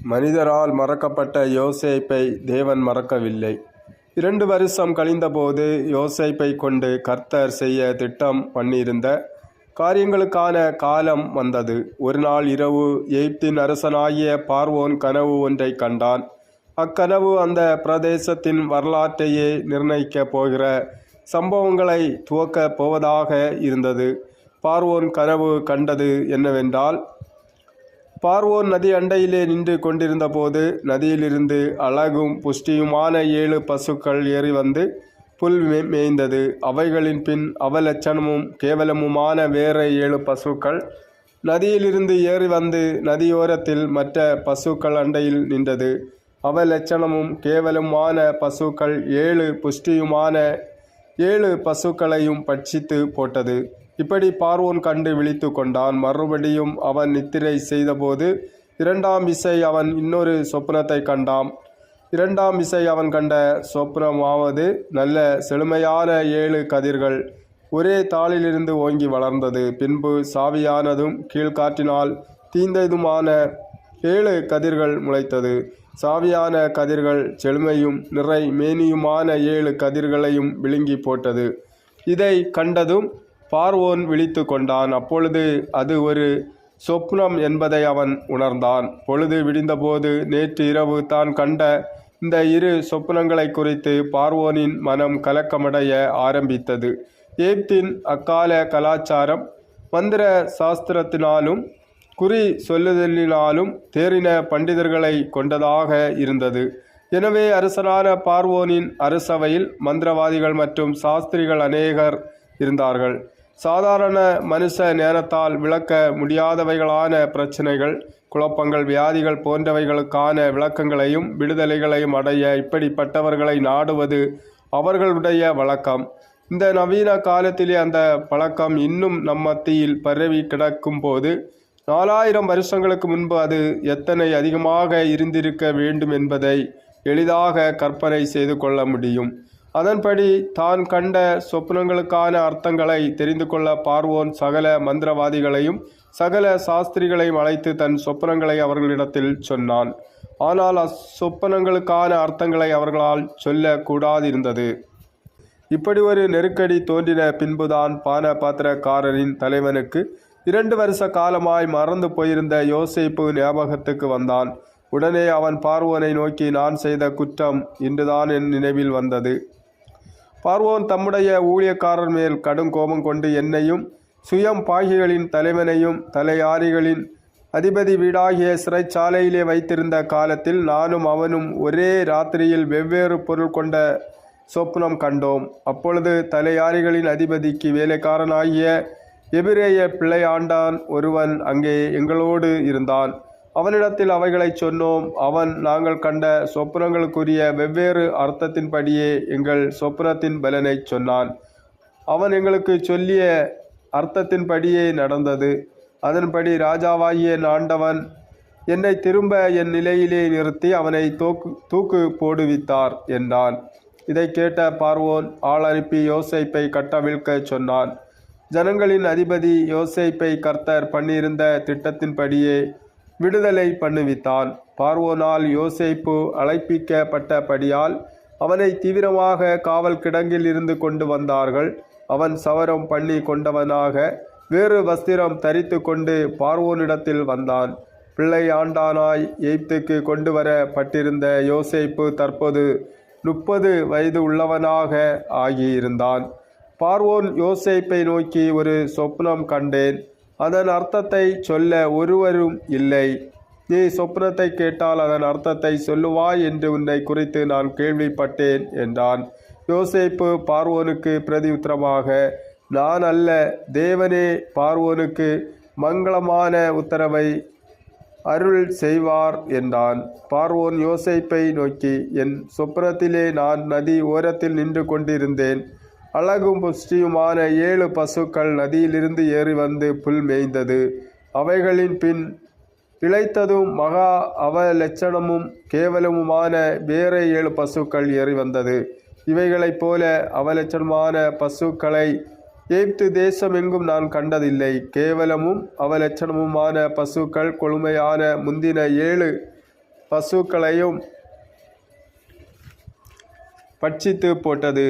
மனிதரால் மறக்கப்பட்ட யோசேப்பை தேவன் மறக்கவில்லை. 2 வருஷம் கழிந்தபோது யோசேப்பை கொண்டு கர்த்தர் செய்ய திட்டம் பண்ணியிருந்த காரியங்களுக்கான காலம் வந்தது. ஒரு நாள் இரவு எகிப்தின் அரசனாகிய பார்வோன் கனவு ஒன்றை கண்டான். அக்கனவு அந்த பிரதேசத்தின் வரலாற்றையே நிர்ணயிக்கப் போகிற சம்பவங்களை துவக்கப் போவதாக இருந்தது. பார்வோன் கனவு கண்டது என்னவென்றால், பார்வோன் நதி அண்டையிலே நின்று கொண்டிருந்த போது நதியிலிருந்து அழகும் புஷ்டியுமான 7 பசுக்கள் ஏறி வந்து புல் மேய்ந்தது. அவைகளின் பின் அவலட்சணமும் கேவலமுமான வேற 7 பசுக்கள் நதியிலிருந்து ஏறி வந்து நதியோரத்தில் மற்ற பசுக்கள் அண்டையில் நின்றது. அவலட்சணமும் கேவலமுமான பசுக்கள் 7 புஷ்டியுமான 7 பசுக்களையும் பட்சித்து போட்டது. இப்படி பார்வோன் கண்டு விழித்து கொண்டான். மறுபடியும் அவன் நித்திரை செய்தபோது 2ஆம் விசை அவன் இன்னொரு சொப்பனத்தை கண்டான். 2ஆம் விசை அவன் கண்ட சொப்பனமாவது, நல்ல செழுமையான 7 கதிர்கள் ஒரே தாளிலிருந்து ஓங்கி வளர்ந்தது. பின்பு சாவியானதும் கீழ்காற்றினால் தீந்ததுமான 7 கதிர்கள் முளைத்தது. சாவியான கதிர்கள் செழுமையும் நிறை மேனியுமான 7 கதிர்களையும் விழுங்கி போட்டது. இதை கண்டதும் பார்வோன் விழித்து கொண்டான். அப்பொழுது அது ஒரு சொப்னம் என்பதை அவன் உணர்ந்தான். பொழுது விடிந்தபோது நேற்று இரவு தான் கண்ட இந்த 2 சொப்பனங்களை குறித்து பார்வோனின் மனம் கலக்கமடைய ஆரம்பித்தது. எகிப்தின் அக்கால கலாச்சாரம் மந்திர சாஸ்திரத்தினாலும் குறி சொல்லுதலினாலும் தேறின பண்டிதர்களை கொண்டதாக இருந்தது. எனவே அரசனான பார்வோனின் அரசவையில் மந்திரவாதிகள் மற்றும் சாஸ்திரிகள் அநேகர் இருந்தார்கள். சாதாரண மனுஷ நேரத்தால் விளக்க முடியாதவைகளான பிரச்சனைகள், குழப்பங்கள், வியாதிகள் போன்றவைகளுக்கான விளக்கங்களையும் விடுதலைகளையும் அடைய இப்படிப்பட்டவர்களை நாடுவது அவர்களுடைய வழக்கம். இந்த நவீன காலத்திலே அந்த பழக்கம் இன்னும் நம் மத்தியில் பரவி கிடக்கும் போது 4000 வருஷங்களுக்கு முன்பு அது எத்தனை அதிகமாக இருந்திருக்க வேண்டும் என்பதை எளிதாக கற்பனை செய்து கொள்ள முடியும். அதன்படி தான் கண்ட சொப்பனங்களுக்கான அர்த்தங்களை தெரிந்து கொள்ள பார்வோன் சகல மந்திரவாதிகளையும் சகல சாஸ்திரிகளையும் அழைத்து தன் சொப்பனங்களை அவர்களிடத்தில் சொன்னான். ஆனால் அச்சொப்பனங்களுக்கான அர்த்தங்களை அவர்களால் சொல்லக்கூடாதிருந்தது. இப்படி ஒரு நெருக்கடி தோன்றின பின்புதான் பான பாத்திரக்காரரின் தலைவனுக்கு 2 வருஷ காலமாய் மறந்து போயிருந்த யோசேப்பு ஞாபகத்துக்கு வந்தான். உடனே அவன் பார்வோனை நோக்கி, நான் செய்த குற்றம் இன்றுதான் என் நினைவில் வந்தது. பார்வோன் தம்முடைய ஊழியக்காரர் மேல் கடும் கோபம் கொண்டு என்னையும் சுயம் பாகிகளின் தலைவனையும் தலையாரிகளின் அதிபதி வீடாகிய சிறைச்சாலையிலே வைத்திருந்த காலத்தில் நானும் அவனும் ஒரே ராத்திரியில் வெவ்வேறு பொருள் கொண்ட சொப்னம் கண்டோம். அப்பொழுது தலையாரிகளின் அதிபதிக்கு வேலைக்காரனாகிய எபிரேய பிள்ளையாண்டான் ஒருவன் அங்கே எங்களோடு இருந்தான். அவனிடத்தில் அவைகளை சொன்னோம். அவன் நாங்கள் கண்ட சொப்பனங்களுக்குரிய வெவ்வேறு அர்த்தத்தின்படியே எங்கள் சொப்பனத்தின் பலனை சொன்னான். அவன் எங்களுக்கு சொல்லிய அர்த்தத்தின்படியே நடந்தது. அதன்படி ராஜாவாகிய ஆண்டவன் என்னை திரும்ப என் நிலையிலே நிறுத்தி அவனை தூக்கு போடுவித்தார் என்றான். இதை கேட்ட பார்வோன் ஆள் அனுப்பி யோசேப்பை கட்டவிழ்க்க சொன்னான். ஜனங்களின் அதிபதி யோசேப்பை கர்த்தர் பண்ணியிருந்த திட்டத்தின்படியே விடுதலை பண்ணுவித்தான். பார்வோனால் யோசேப்பு அழைப்பிக்கப்பட்டபடியால் அவனை தீவிரமாக காவல் கிடங்கில் இருந்து கொண்டு வந்தார்கள். அவன் சவரம் பண்ணி கொண்டவனாக வேறு வஸ்திரம் தரித்து கொண்டு பார்வோனிடத்தில் வந்தான். பிள்ளை ஆண்டானாய் எகிப்துக்கு கொண்டு வரப்பட்டிருந்த யோசேப்பு தற்போது 30 வயது உள்ளவனாக ஆகியிருந்தான். பார்வோன் யோசேப்பை நோக்கி, ஒரு சொப்னம் கண்டேன். அதன் அர்த்தத்தை சொல்ல ஒருவரும் இல்லை. நீ சொப்னத்தை கேட்டால் அதன் அர்த்தத்தை சொல்லுவாய் என்று உன்னை குறித்து நான் கேள்விப்பட்டேன் என்றான். யோசேப்பு பார்வோனுக்கு பிரதியுத்தரமாக, நான் அல்ல, தேவனே பார்வோனுக்கு மங்களமான உத்தரவை அருள் செய்வார் என்றான். பார்வோன் யோசேப்பை நோக்கி, என் சொப்பனத்திலே நான் நதி ஓரத்தில் நின்று கொண்டிருந்தேன். அழகும் புஷ்டியுமான 7 பசுக்கள் நதியிலிருந்து ஏறி வந்து புல் மேய்ந்தது. அவைகளின் பின் இளைத்ததும் மகா அவலட்சணமும் கேவலமுமான வேற 7 பசுக்கள் ஏறி வந்தது. இவைகளைப் போல அவலட்சணமான பசுக்களை எகிப்து தேசம் எங்கும் நான் கண்டதில்லை. கேவலமும் அவலட்சணமுமான பசுக்கள் கொழுமையான முந்தின 7 பசுக்களையும் பட்சித்து போட்டது.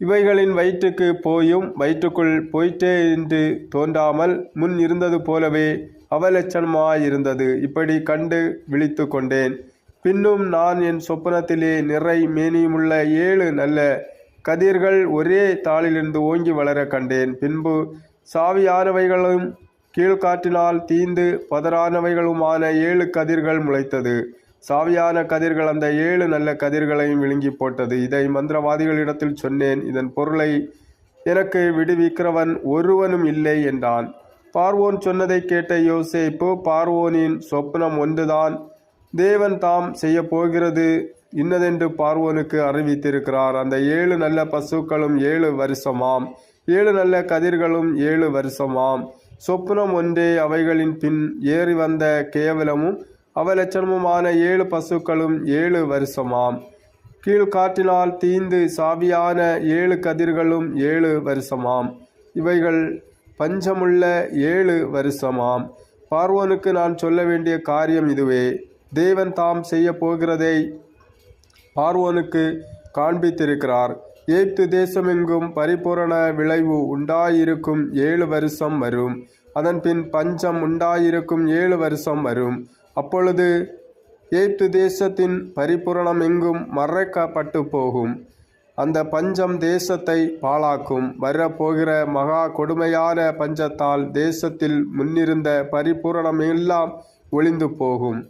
இவைகளின் வயிற்றுக்கு போயும் வயிற்றுக்குள் போயிற்றே என்று தோன்றாமல் முன் இருந்தது போலவே அவலட்சணமாயிருந்தது. இப்படி கண்டு விழித்து கொண்டேன். பின்னும் நான் என் சொப்பனத்திலே நிறை மேனியுமுள்ள 7 நல்ல கதிர்கள் ஒரே தாளிலிருந்து ஓங்கி வளர கண்டேன். பின்பு சாவியானவைகளும் கீழ்காற்றினால் தீந்து பதறானவைகளுமான 7 கதிர்கள் முளைத்தது. சாவியான கதிர்கள் அந்த 7 நல்ல கதிர்களையும் விழுங்கி போட்டது. இதை மந்திரவாதிகளிடத்தில் சொன்னேன். இதன் பொருளை எனக்கு விடுவிக்கிறவன் ஒருவனும் இல்லை என்றான். பார்வோன் சொன்னதை கேட்ட யோசேப்பு, பார்வோனின் சொப்பனம் ஒன்றுதான், தேவன் தாம் செய்ய போகிறது இன்னதென்று பார்வோனுக்கு அறிவித்திருக்கிறார். அந்த 7 நல்ல பசுக்களும் 7 வருஷமாம், 7 நல்ல கதிர்களும் 7 வருஷமாம். சொப்பனம் ஒன்றே, அவைகளின் பின் ஏறி வந்த கேவலமும் அவலட்சணமுமான 7 பசுக்களும் 7 வருஷமாம். கீழ்காற்றினால் தீந்து சாவியான 7 கதிர்களும் 7 வருஷமாம். இவைகள் பஞ்சமுள்ள 7 வருஷமாம். பார்வோனுக்கு நான் சொல்ல வேண்டிய காரியம் இதுவே. தேவன் தாம் செய்ய போகிறதை பார்வோனுக்கு காண்பித்திருக்கிறார். எகிப்து தேசமெங்கும் பரிபூரண விளைவு உண்டாயிருக்கும் 7 வருஷம் வரும். அதன் பின் பஞ்சம் உண்டாயிருக்கும் 7 வருஷம் வரும். அப்பொழுது எகிப்து தேசத்தின் பரிபூரணம் எங்கும் மறைக்கப்பட்டு போகும். அந்த பஞ்சம் தேசத்தை பாழாக்கும். வரப்போகிற மகா கொடுமையான பஞ்சத்தால் தேசத்தில் முன்னிருந்த பரிபூரணம் எல்லாம் ஒளிந்து போகும்.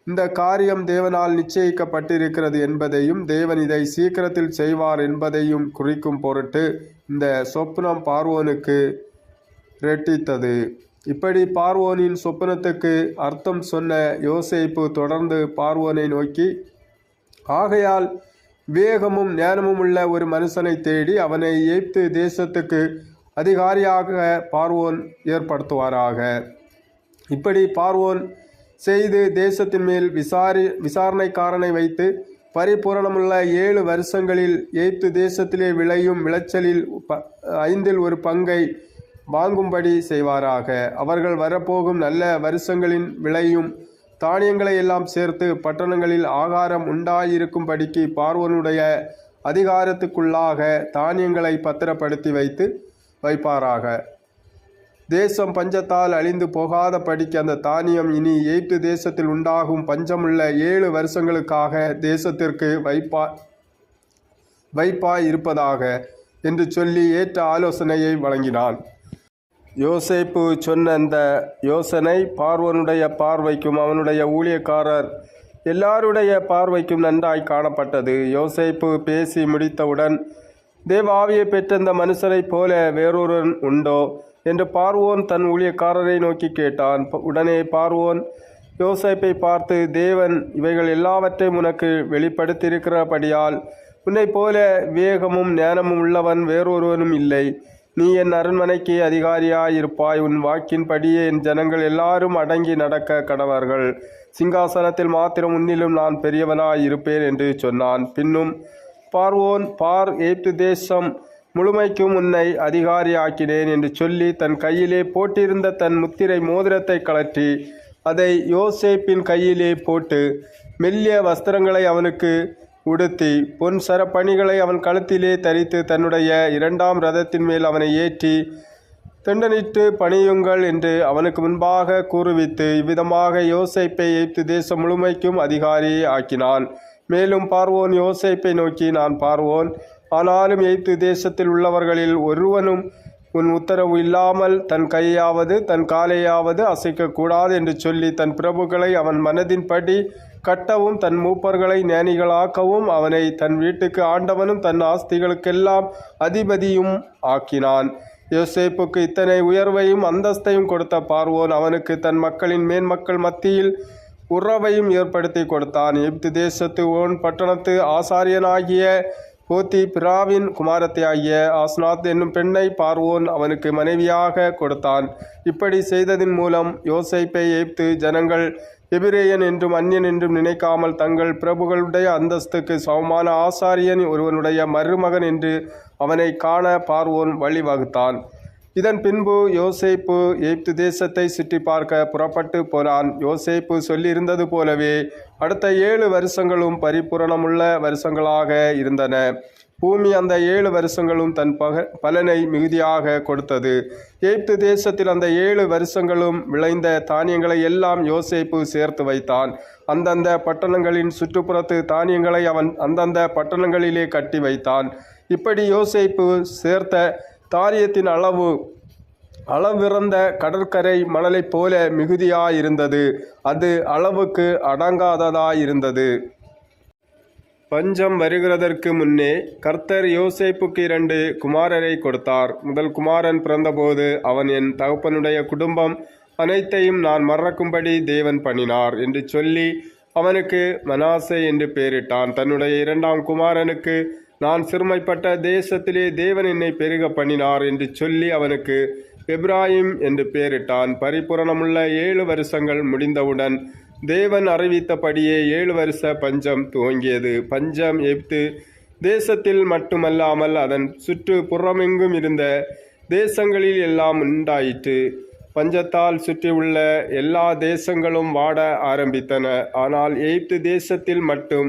இந்த காரியம் தேவனால் நிச்சயிக்கப்பட்டிருக்கிறது என்பதையும் தேவன் இதை சீக்கிரத்தில் செய்வார் என்பதையும் குறிக்கும் பொருட்டு இந்த சொப்பனம் பார்வோனுக்கு ரெட்டித்தது. இப்படி பார்வோனின் சொப்பனத்துக்கு அர்த்தம் சொன்ன யோசேப்பு தொடர்ந்து பார்வோனை நோக்கி, ஆகையால் வேகமும் ஞானமும் உள்ள ஒரு மனுஷனை தேடி அவனை எகிப்து தேசத்துக்கு அதிகாரியாக பார்வோன் ஏற்படுத்துவாராக. இப்படி பார்வோன் செய்து தேசத்தின் மேல் விசாரணைக்காரனை வைத்து பரிபூரணமுள்ள 7 வருஷங்களில் எகிப்து தேசத்திலே விளையும் விளைச்சலில் 5இல் ஒரு பங்கை வாங்கும்படி செய்வாராக. அவர்கள் வரப்போகும் நல்ல வருஷங்களின் விளையும் தானியங்களை எல்லாம் சேர்த்து பட்டணங்களில் ஆகாரம் உண்டாயிருக்கும்படிக்கு பார்வோனுடைய அதிகாரத்துக்குள்ளாக தானியங்களை பத்திரப்படுத்தி வைப்பாராக. தேசம் பஞ்சத்தால் அழிந்து போகாத படிக்கு அந்த தானியம் இனி எகிப்து தேசத்தில் உண்டாகும் பஞ்சமுள்ள 7 வருஷங்களுக்காக தேசத்திற்கு வைப்பாய் இருப்பதாக என்று சொல்லி ஏற்ற ஆலோசனையை வழங்கினான். யோசேப்பு சொன்ன அந்த யோசனை பார்வோனுடைய பார்வைக்கும் அவனுடைய ஊழியக்காரர் எல்லாருடைய பார்வைக்கும் நன்றாய் காணப்பட்டது. யோசேப்பு பேசி முடித்தவுடன், தேவ ஆவியை பெற்ற இந்த மனுஷரைப் போல வேறொருவன் உண்டோ என்று பார்வோன் தன் ஊழியக்காரரை நோக்கி கேட்டான். உடனே பார்வோன் யோசேப்பை பார்த்து, தேவன் இவைகள் எல்லாவற்றையும் உனக்கு வெளிப்படுத்தியிருக்கிறபடியால் உன்னை போல வேகமும் ஞானமும் உள்ளவன் வேறொருவனும் இல்லை. நீ என் அரண்மனைக்கு அதிகாரியாயிருப்பாய். உன் வாக்கின்படியே என் ஜனங்கள் எல்லாரும் அடங்கி நடக்க கடவர்கள். சிங்காசனத்தில் மாத்திரம் உன்னிலும் நான் பெரியவனாய் இருப்பேன் என்று சொன்னான். பின்னும் பார்வோன், பார், எகிப்து தேசம் முழுமைக்கும் உன்னை அதிகாரியாக்கினேன் என்று சொல்லி தன் கையிலே போட்டிருந்த தன் முத்திரை மோதிரத்தை கழற்றி அதை யோசேப்பின் கையிலே போட்டு மெல்லிய வஸ்திரங்களை அவனுக்கு உடுத்தி பொன் சரப்பணிகளை அவன் கழுத்திலே தரித்து தன்னுடைய 2ஆம் ரதத்தின் மேல் அவனை ஏற்றி தண்டனிட்டு பணியுங்கள் என்று அவனுக்கு முன்பாக கூறுவித்து இவ்விதமாக யோசேப்பை எகிப்து தேசம் முழுமைக்கும் அதிகாரி ஆக்கினான். மேலும் பார்வோன் யோசேப்பை நோக்கி, நான் பார்வோன், ஆனாலும் எகிப்து தேசத்தில் உள்ளவர்களில் ஒருவனும் உன் உத்தரவு இல்லாமல் தன் கையாவது தன் காலையாவது அசைக்கக்கூடாது என்று சொல்லி தன் பிரபுக்களை அவன் மனதின்படி கட்டவும் தன் மூப்பர்களை ஞானிகளாக்கவும் அவனை தன் வீட்டுக்கு ஆண்டவனும் தன் ஆஸ்திகளுக்கெல்லாம் அதிபதியும் ஆக்கினான். யோசேப்புக்கு இத்தனை உயர்வையும் அந்தஸ்தையும் கொடுத்த பார்வோன் அவனுக்கு தன் மக்களின் மேன்மக்கள் மத்தியில் உறவையும் ஏற்படுத்தி கொடுத்தான். எகிப்து தேசத்து ஓன் பட்டணத்து ஆசாரியனாகிய போத்தி பிராவின் குமாரத்தை ஆகிய ஆஸ்நாத் என்னும் பெண்ணை பார்வோன் அவனுக்கு மனைவியாக கொடுத்தான். இப்படி செய்ததின் மூலம் யோசேப்பை எகிப்து ஜனங்கள் எபிரேயன் என்றும் அந்நியன் என்றும் நினைக்காமல் தங்கள் பிரபுகளுடைய அந்தஸ்துக்கு சமமான ஆசாரியன் ஒருவனுடைய மருமகன் என்று அவனை காண பார்வோன் வழிவகுத்தான். இதன் பின்பு யோசேப்பு எகிப்து தேசத்தை சுற்றி பார்க்க புறப்பட்டு போனான். யோசேப்பு சொல்லியிருந்தது போலவே அடுத்த 7 வருஷங்களும் பரிபூரணமுள்ள வருஷங்களாக இருந்தன. பூமி அந்த 7 வருஷங்களும் தன் பலனை மிகுதியாக கொடுத்தது. எகிப்து தேசத்தில் அந்த 7 வருஷங்களும் விளைந்த தானியங்களை எல்லாம் யோசேப்பு சேர்த்து வைத்தான். அந்தந்த பட்டணங்களின் சுற்றுப்புறத்து தானியங்களை அவன் அந்தந்த பட்டணங்களிலே கட்டி வைத்தான். இப்படி யோசேப்பு சேர்த்த தானியத்தின் அளவிறந்த கடற்கரை மணலைப் போல மிகுதியாயிருந்தது. அது அளவுக்கு அடங்காததாயிருந்தது. பஞ்சம் வருகிறதற்கு முன்னே கர்த்தர் யோசேப்புக்கு 2 குமாரரை கொடுத்தார். முதல் குமாரன் பிறந்தபோது அவன், என் தகப்பனுடைய குடும்பம் அனைத்தையும் நான் மறக்கும்படி தேவன் பண்ணினார் என்று சொல்லி அவனுக்கு மனாசே என்று பெயரிட்டான். தன்னுடைய 2ஆம் குமாரனுக்கு, நான் சிறுமைப்பட்ட தேசத்திலே தேவன் என்னை பெருக பண்ணினார் என்று சொல்லி அவனுக்கு எப்ராயிம் என்று பெயரிட்டான். பரிபூரணமுள்ள 7 வருஷங்கள் முடிந்தவுடன் தேவன் அறிவித்தபடியே 7 வருஷ பஞ்சம் துவங்கியது. பஞ்சம் எகிப்து தேசத்தில் மட்டுமல்லாமல் அதன் சுற்றுப்புறமெங்கும் இருந்த தேசங்களில் எல்லாம் உண்டாயிற்று. பஞ்சத்தால் சுற்றியுள்ள எல்லா தேசங்களும் வாட ஆரம்பித்தன. ஆனால் எகிப்து தேசத்தில் மட்டும்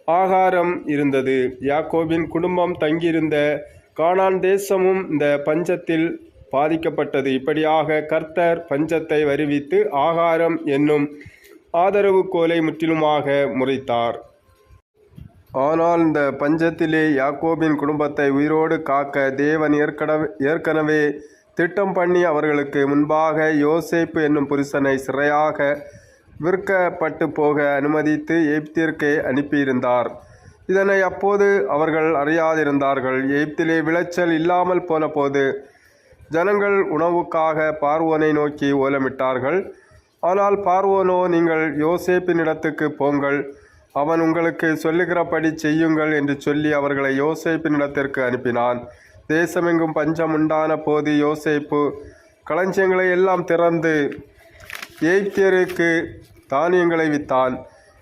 ஆகாரம் இருந்தது. யாக்கோபின் குடும்பம் தங்கியிருந்த கானான் தேசமும் இந்த பஞ்சத்தில் பாதிக்கப்பட்டது. இப்படியாக கர்த்தர் பஞ்சத்தை வருவித்து ஆகாரம் என்னும் ஆதரவு கோலை முற்றிலுமாக முறித்தார். ஆனால் இந்த பஞ்சத்திலே யாக்கோபின் குடும்பத்தை உயிரோடு காக்க தேவன் ஏற்கனவே திட்டம் பண்ணி அவர்களுக்கு முன்பாக யோசேப்பு என்னும் புருஷனை சிறையாக விற்கப்பட்டு போக அனுமதித்து எகிப்திற்கே அனுப்பியிருந்தார். இதனை அப்போது அவர்கள் அறியாதிருந்தார்கள். எகிப்திலே விளைச்சல் இல்லாமல் போன போது ஜனங்கள் உணவுக்காக பார்வோனை நோக்கி ஓலமிட்டார்கள். ஆனால் பார்வோனோ, நீங்கள் யோசேப்பினிடத்துக்கு போங்கள், அவன் உங்களுக்கு சொல்லுகிறபடி செய்யுங்கள் என்று சொல்லி அவர்களை யோசேப்பினிடத்திற்கு அனுப்பினான். தேசமெங்கும் பஞ்சம் உண்டான போது யோசேப்பு களஞ்சியங்களை எல்லாம் திறந்து எகிப்தியருக்கு தானியங்களை வித்தான்.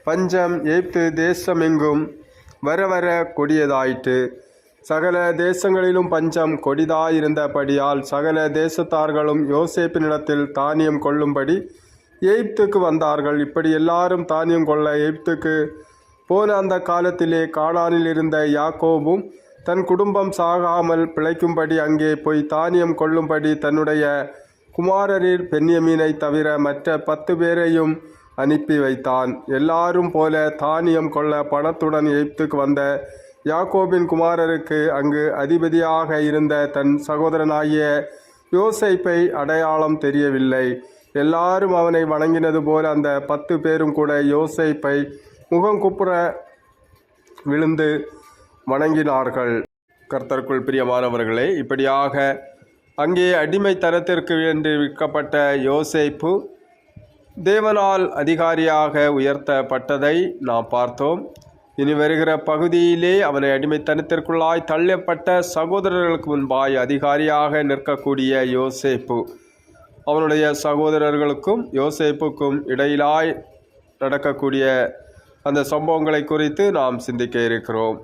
பஞ்சம் எகிப்து தேசமெங்கும் வர வர கொடியதாயிற்று. சகல தேசங்களிலும் பஞ்சம் கொடிதாயிருந்தபடியால் சகல தேசத்தார்களும் யோசேப்பினிடத்தில் தானியம் கொள்ளும்படி எகிப்துக்கு வந்தார்கள். இப்படி எல்லாரும் தானியம் கொள்ள எகிப்துக்கு போன அந்த காலத்திலே கானானில் இருந்த யாக்கோபும் தன் குடும்பம் சாகாமல் பிழைக்கும்படி அங்கே போய் தானியம் கொள்ளும்படி தன்னுடைய குமாரரில் பென்யமீனை தவிர மற்ற 10 பேரையும் அனுப்பி வைத்தான். எல்லாரும் போல தானியம் கொள்ள பணத்துடன் எகிப்துக்கு வந்த யாக்கோபின் குமாரருக்கு அங்கு அதிபதியாக இருந்த தன் சகோதரனாகிய யோசேப்பை அடையாளம் தெரியவில்லை. எல்லாரும் அவனை வணங்கினது போல அந்த 10 பேரும் கூட யோசேப்பை முகங்குப்புற விழுந்து வணங்கினார்கள். கர்த்தருக்குள் பிரியமானவர்களே, இப்படியாக அங்கே அடிமைத்தனத்திற்கு என்று விற்கப்பட்ட யோசேப்பு தேவனால் அதிகாரியாக உயர்த்தப்பட்டதை நாம் பார்த்தோம். இனி வருகிற பகுதியிலே அவனை அடிமைத்தனத்திற்குள்ளாய் தள்ளப்பட்ட சகோதரர்களுக்கு முன்பாய் அதிகாரியாக நிற்கக்கூடிய யோசேப்பு, அவனுடைய சகோதரர்களுக்கும் யோசேப்புக்கும் இடையிலாய் நடக்கக்கூடிய அந்த சம்பவங்களை குறித்து நாம் சிந்திக்க இருக்கிறோம்.